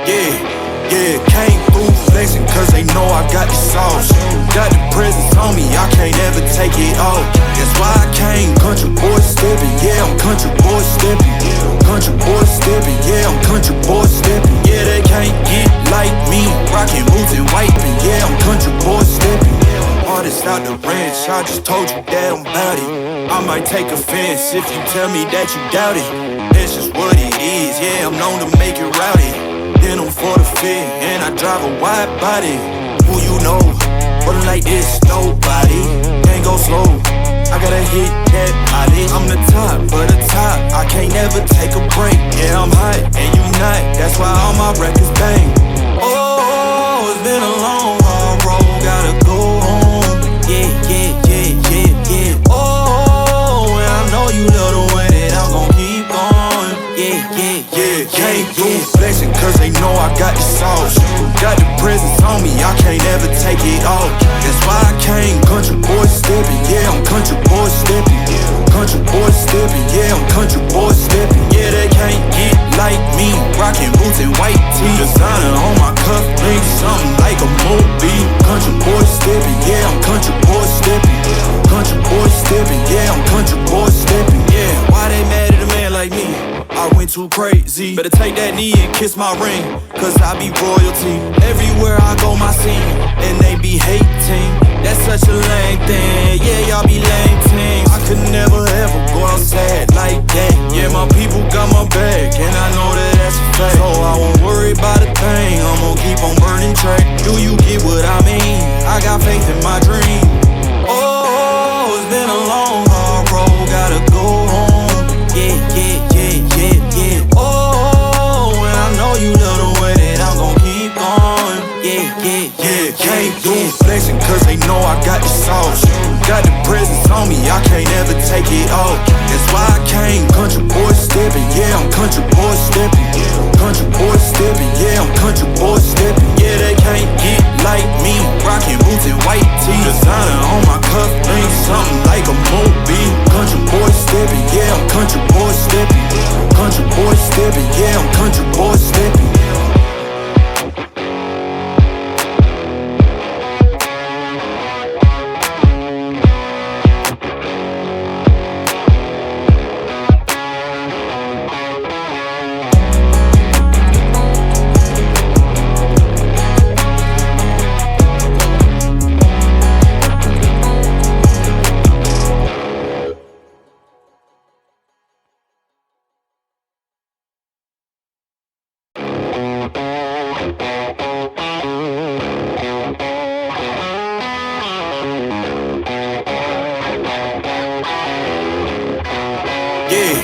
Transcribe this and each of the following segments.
Yeah, yeah, came through flexing cause they know I got the sauce. Got the presence on me, I can't ever take it off. That's why I came country boy stepping. Yeah, I'm country boy stepping. Country boy stepping, yeah, I'm country boy stepping. Yeah, they can't get like me, rockin' boots and wiping. Yeah, I'm country boy stepping. Artist out the ranch, I just told you that I'm bout it. I might take offense if you tell me that you doubt it. That's just what it is, yeah, I'm known to make it rowdy. Then I'm for the fit, and I drive a wide body. Who you know, rolling like this, nobody. Can't go slow, I gotta hit that body. I'm the top for the top, I can't never take a break. Yeah, I'm hot, and you not, that's why all my records bang. Oh, it's been a long, hard road, gotta go home. Yeah, yeah, yeah, yeah, yeah. Oh, and I know you love the way that I'm gon' keep going. Yeah, yeah, yeah, came through flexing cause they know I got the sauce. Got the presence on me, I can't ever take it off. That's why I came country boy stepping. Yeah, I'm country boy stepping. Country boy stepping, yeah, I'm country boy stepping. Yeah, they can't get like me, rockin' boots and white tee. Designer on my cuff links, something like a movie. Country boy stepping, yeah, I'm country boy stepping. Country boy stepping, yeah, I'm country boy stepping. Yeah, why they mad at a man like me? I went too crazy. Better take that knee and kiss my ring, cause I be royalty. Everywhere I go, my scene, and they be hating. That's such a lame thing, yeah, y'all be lame teams. I could never ever go outside like that. Yeah, my people got my back, and I know that that's a fact. So I won't worry about a thing, I'm gon' keep on burning track. Do you get what I mean? I got faith in my dream. Oh, it's been a long, hard road, gotta go home. Yeah, yeah, yeah, yeah, yeah. Oh, and I know you love the way that I'm gon' keep going. Yeah, yeah, yeah, came through flexing cause they know I got the sauce. Got the presence on me, I can't ever take it off. That's why I came country boy stepping. Yeah, I'm country boy stepping. Country boy stepping, yeah, I'm country boy stepping. Yeah, they can't get like me, rockin' boots and white tee. Designer on my cuff links, something like a movie. Country boy stepping, yeah, I'm country boy stepping. Country boy stepping, yeah, I'm country boy stepping. Yeah,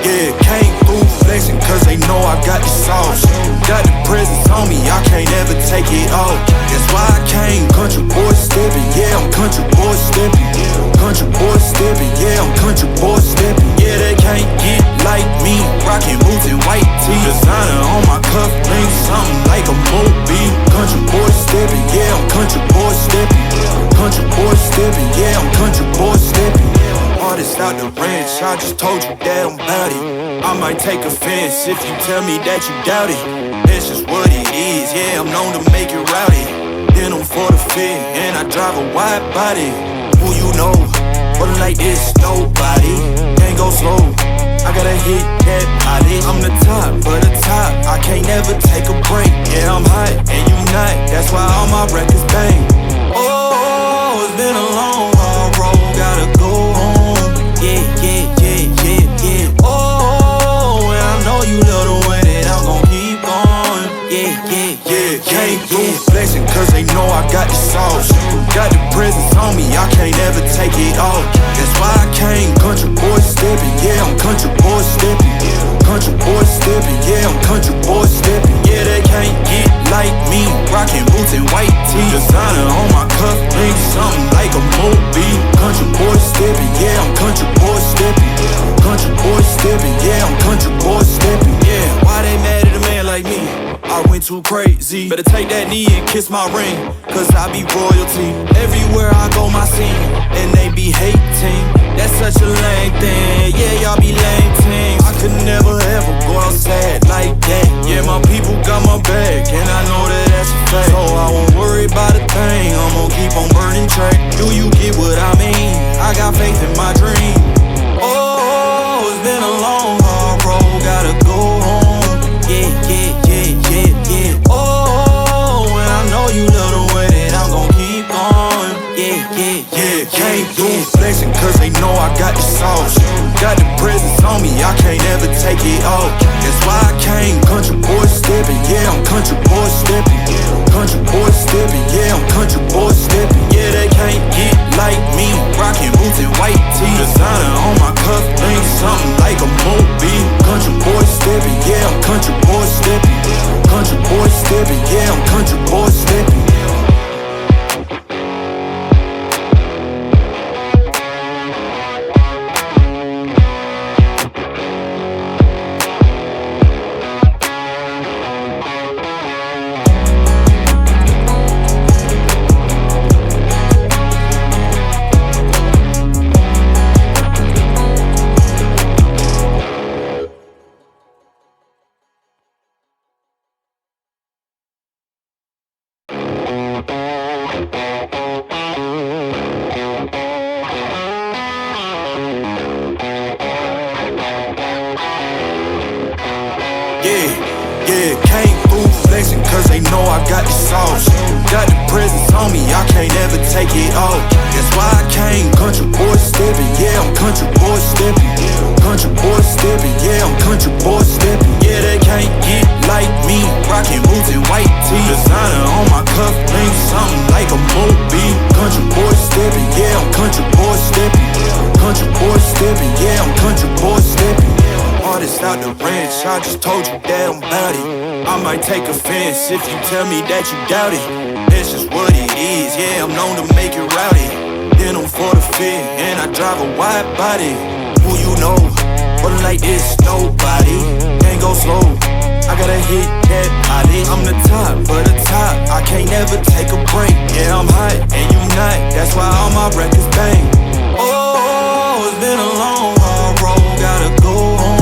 yeah, came through flexing cause they know I got the sauce. Got the presence on me, I can't ever take it off. That's why I came country boy stepping. Yeah, I'm country boy stepping. Country boy stepping, yeah, I'm country boy stepping. Yeah, they can't get like me, rockin' boots and white tee. Designer on my cuff links, something like a movie. Country boy stepping, yeah, I'm country boy stepping. Country boy stepping, yeah, I'm country boy stepping. Artist out the ranch, I just told you that I'm bout it. I might take offense if you tell me that you doubt it. That's just what it is, yeah, I'm known to make it rowdy. Then I'm for the fit, and I drive a wide body. Who you know, rolling like this, nobody. Can't go slow, I gotta hit that body. I'm the top for the top, I can't never take a break. Yeah, I'm hot, and you not, that's why all my records bang. Oh, it's been a long, hard road, gotta go home. Yeah, yeah, yeah, yeah, yeah. Oh, and I know you love the way that I'm gon' keep going. Yeah, yeah, yeah, came through flexing cause they know I got the sauce. Got the presence on me, I can't ever take it off. That's why I came country boy stepping. Yeah, I'm country boy stepping. Country boy stepping, yeah, I'm country boy stepping. Yeah, they can't get like me, rockin' boots and white tee. Designer on my cuff links, something like a movie. Country boy stepping, yeah, I'm country boy stepping. Country boy stepping, yeah, I'm country boy stepping. Yeah, why they mad at a man like me? I went too crazy. Better take that knee and kiss my ring, cause I be royalty. Everywhere I go, my scene, and they be hating. That's such a lame thing, yeah, y'all be lame teams. I could never ever go outside like that. Yeah, my people got my back, take it all. That's why I came country boy stepping, yeah, I'm country boy stepping. Country boy stepping, yeah, I'm country boy stepping. Yeah, they can't get like me, rockin' boots and white tee. Designer on my cuff link, something like a movie. Country boy stepping, yeah, I'm country boy stepping. Country boy stepping, yeah, I'm country boy stepping. Yeah, came through flexing cause they know I got the sauce. Got the presence on me, I can't ever take it off. That's why I came country boy stepping, yeah, I'm country boy stepping. Country boy stepping, yeah, I'm country boy stepping. Yeah, they can't get like me, rockin' boots and white tee. Designer on my cuff link, something like a movie. Country boy stepping, yeah, I'm country boy stepping. Country boy stepping, yeah, I'm country boy stepping. Artist out the ranch, I just told you that I'm bout it. I might take offense if you tell me that you doubt it. That's just what it is, yeah, I'm known to make it rowdy. Then I'm for the fit, and I drive a wide body. Who you know, but like this, nobody. Can't go slow, I gotta hit that body. I'm the top, for the top, I can't never take a break. Yeah, I'm hot, and you not, that's why all my records bang. Oh, it's been a long, hard road, gotta go home.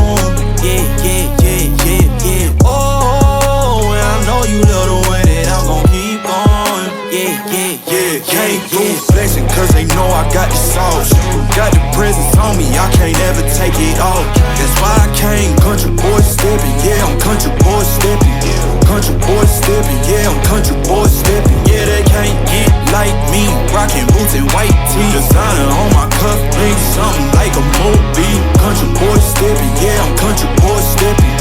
Yeah, yeah, yeah, yeah, yeah. Oh, and I know you love the way that I'm gon' keep going. Yeah, yeah, yeah, came through flexing cause they know I got the sauce. Got the presence on me, I can't ever take it off. That's why I came country boy stepping, yeah, I'm country boy stepping. Country boy stepping, yeah, I'm country boy stepping. Yeah, they can't get like me, rockin' boots and white tee. Designer on my cuff link, something like a movie. Country boy stepping, yeah, I'm country boy stepping.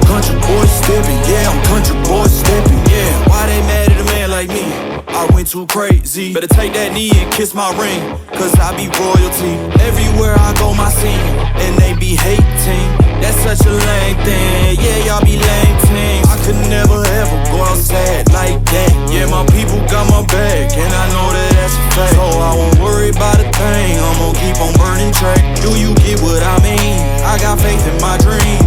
Country boy stepping, yeah, I'm country boy stepping. Yeah, why they mad at a man like me? I went too crazy. Better take that knee and kiss my ring, cause I be royalty. Everywhere I go, my scene, and they be hating. That's such a lame thing, yeah, y'all be lame teams. I could never ever go outside like that. Yeah, my people got my back, and I know that that's a fact. So I won't worry about a thing, I'm gon' keep on burning track. Do you get what I mean? I got faith in my dream.